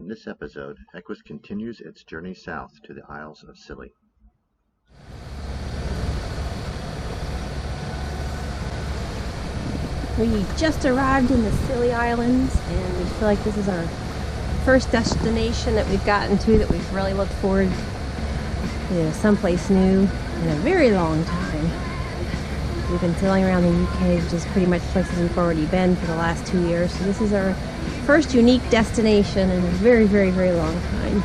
In this episode, Equus continues its journey south to the Isles of Scilly. We just arrived in the Scilly Islands, and we feel like this is our first destination that we've gotten to that we've really looked forward to someplace new in a very long time. We've been sailing around the UK, which is pretty much places we've already been for the last 2 years. So this is our first unique destination in a very, very, very long time.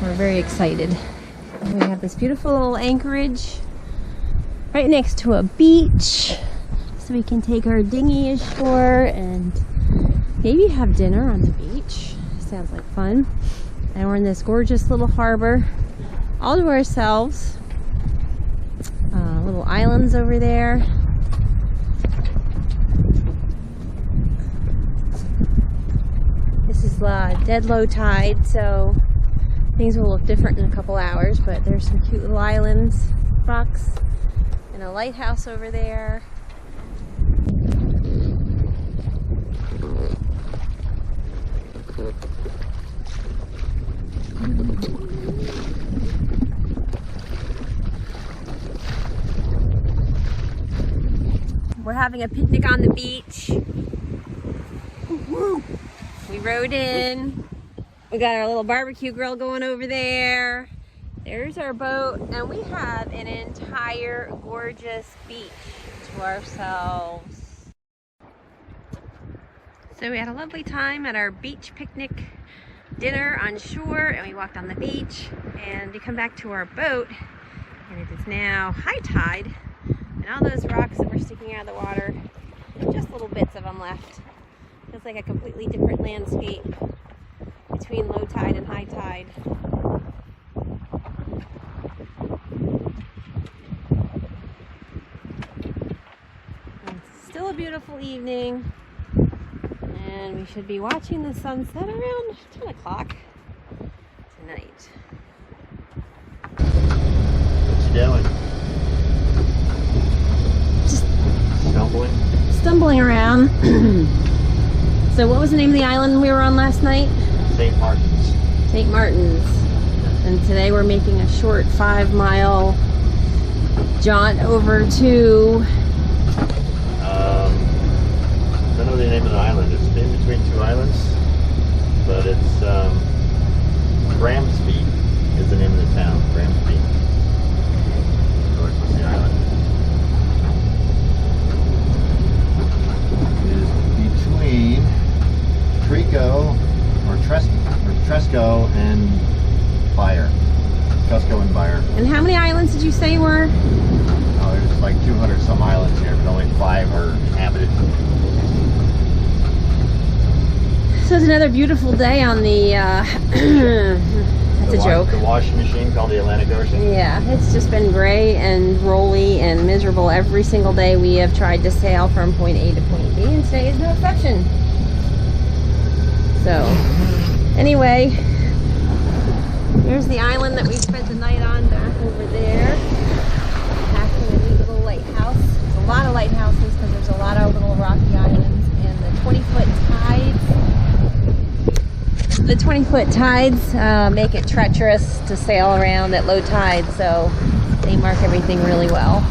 We're very excited. We have this beautiful little anchorage right next to a beach. So we can take our dinghy ashore and maybe have dinner on the beach. Sounds like fun. And we're in this gorgeous little harbor all to ourselves. Little islands over there. This is dead low tide, so things will look different in a couple hours, but there's some cute little islands, rocks, and a lighthouse over there. We're having a picnic on the beach. Woo-hoo. We rode in. We got our little barbecue grill going over there. There's our boat, and we have an entire gorgeous beach to ourselves. So we had a lovely time at our beach picnic dinner on shore, and we walked on the beach, and we come back to our boat, and it is now high tide, and all those rocks that were sticking out of the water, just little bits of them left. Feels like a completely different landscape between low tide and high tide. It's still a beautiful evening, and we should be watching the sunset around 10 o'clock tonight. What's you doing? Just Stumbling around. So what was the name of the island we were on last night? St. Martin's. St. Martin's. And today we're making a short 5-mile jaunt over to... I don't know the name of the island. It's in between two islands, but it's Gramsby is the name of the town. Gramsby. North of the island. It is between Tresco and Byre. Tresco and Byre. And how many islands did you say were? Oh, there's like 200 some islands here, but only 5 are inhabited. So it's another beautiful day on the, that's a joke. The washing machine called the Atlantic Ocean. Yeah, it's just been gray and rolly and miserable every single day we have tried to sail from point A to point B, and today is no exception. So, anyway, here's the island that we spent the night on back over there. Actually, a neat little lighthouse. There's a lot of lighthouses because there's a lot of little rocky islands, and the 20-foot tides. The 20-foot tides make it treacherous to sail around at low tide, so they mark everything really well.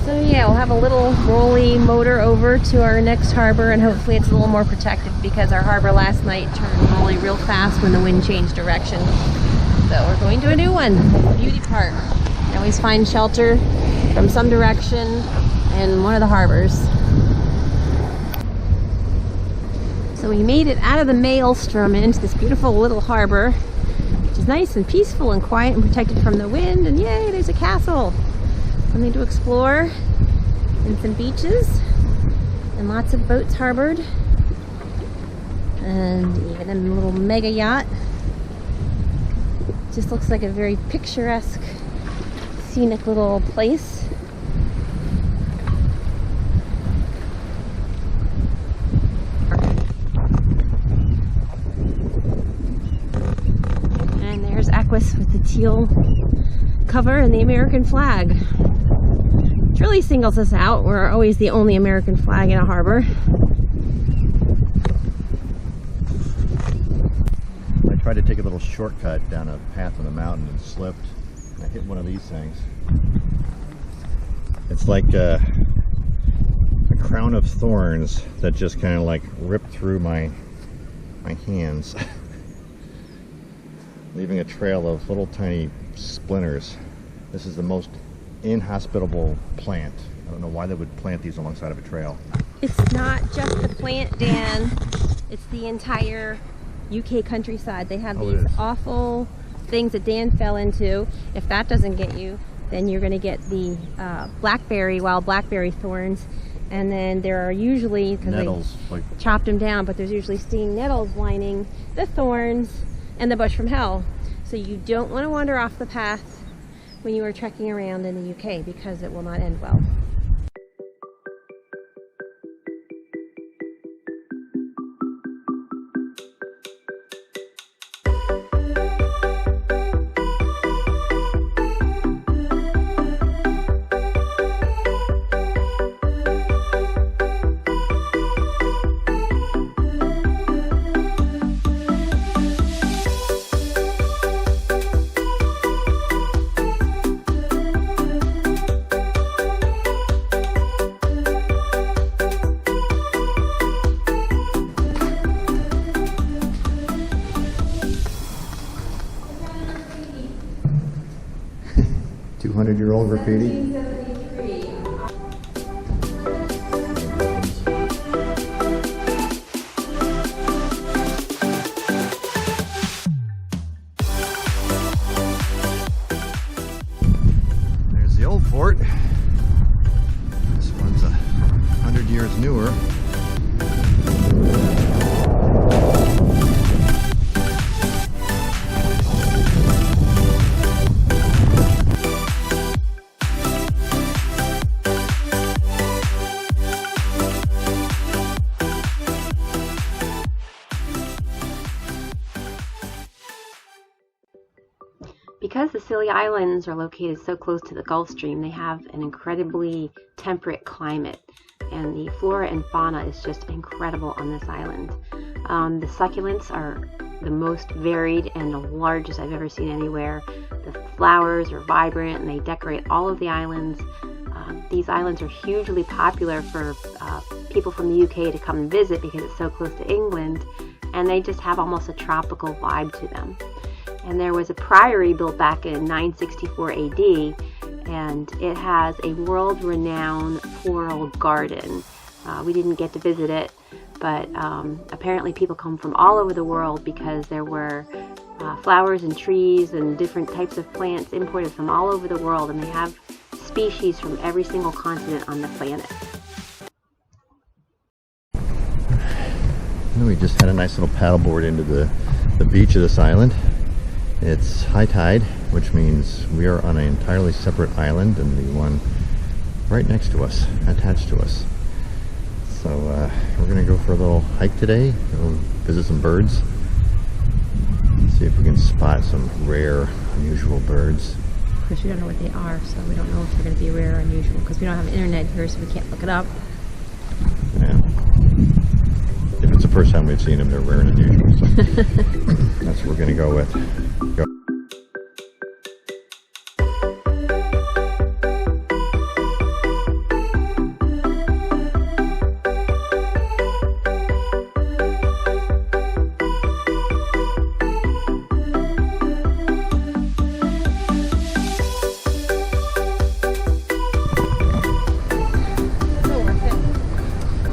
So yeah, we'll have a little rolly motor over to our next harbor, and hopefully it's a little more protected because our harbor last night turned rolly real fast when the wind changed direction. So we're going to a new one. It's the beauty part. You always find shelter from some direction in one of the harbors. So we made it out of the maelstrom and into this beautiful little harbor, which is nice and peaceful and quiet and protected from the wind. And yay, there's a castle. Something to explore, and some beaches, and lots of boats harbored, and even a little mega yacht. Just looks like a very picturesque, scenic little place. And there's Equus with the teal cover and the American flag. Which really singles us out. We're always the only American flag in a harbor. tried to take a little shortcut down a path on the mountain and slipped. And I hit one of these things. It's like a crown of thorns that just kind of like ripped through my hands, leaving a trail of little tiny splinters. This is the most inhospitable plant. I don't know why they would plant these alongside of a trail. It's not just the plant, Dan. It's the entire UK countryside. They have these awful things that Dan fell into. If that doesn't get you, then you're going to get the wild blackberry thorns. And then there are usually, because they chopped them down, but there's usually stinging nettles lining the thorns and the bush from hell. So you don't want to wander off the path when you are trekking around in the UK, because it will not end well. Year-old graffiti. There's the old fort. This one's 100 years newer. Because the Scilly Islands are located so close to the Gulf Stream, they have an incredibly temperate climate, and the flora and fauna is just incredible on this island. The succulents are the most varied and the largest I've ever seen anywhere. The flowers are vibrant and they decorate all of the islands. These islands are hugely popular for people from the UK to come and visit because it's so close to England, and they just have almost a tropical vibe to them. And there was a priory built back in 964 AD, and it has a world-renowned floral garden. We didn't get to visit it, but apparently people come from all over the world because there were flowers and trees and different types of plants imported from all over the world, and they have species from every single continent on the planet. We just had a nice little paddleboard into the beach of this island. It's high tide, which means we are on an entirely separate island than the one right next to us, attached to us. So we're going to go for a little hike today, we'll visit some birds, see if we can spot some rare, unusual birds. Of course, we don't know what they are, so we don't know if they're going to be rare or unusual, because we don't have internet here, so we can't look it up. Yeah. If it's the first time we've seen them, they're rare and unusual. So that's what we're going to go with. Go. So worth it.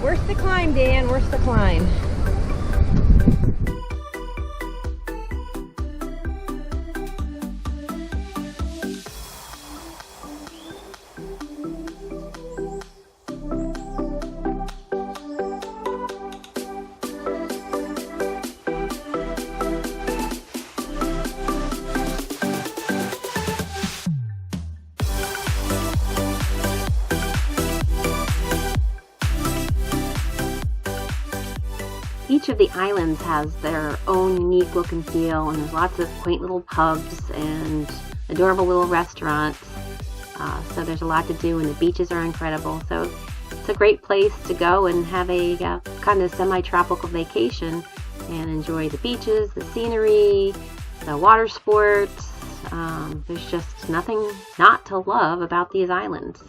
Worth the climb, Dan. Worth the climb. Each of the islands has their own unique look and feel, and there's lots of quaint little pubs and adorable little restaurants. So there's a lot to do, and the beaches are incredible. So it's a great place to go and have a kind of semi-tropical vacation and enjoy the beaches, the scenery, the water sports. There's just nothing not to love about these islands.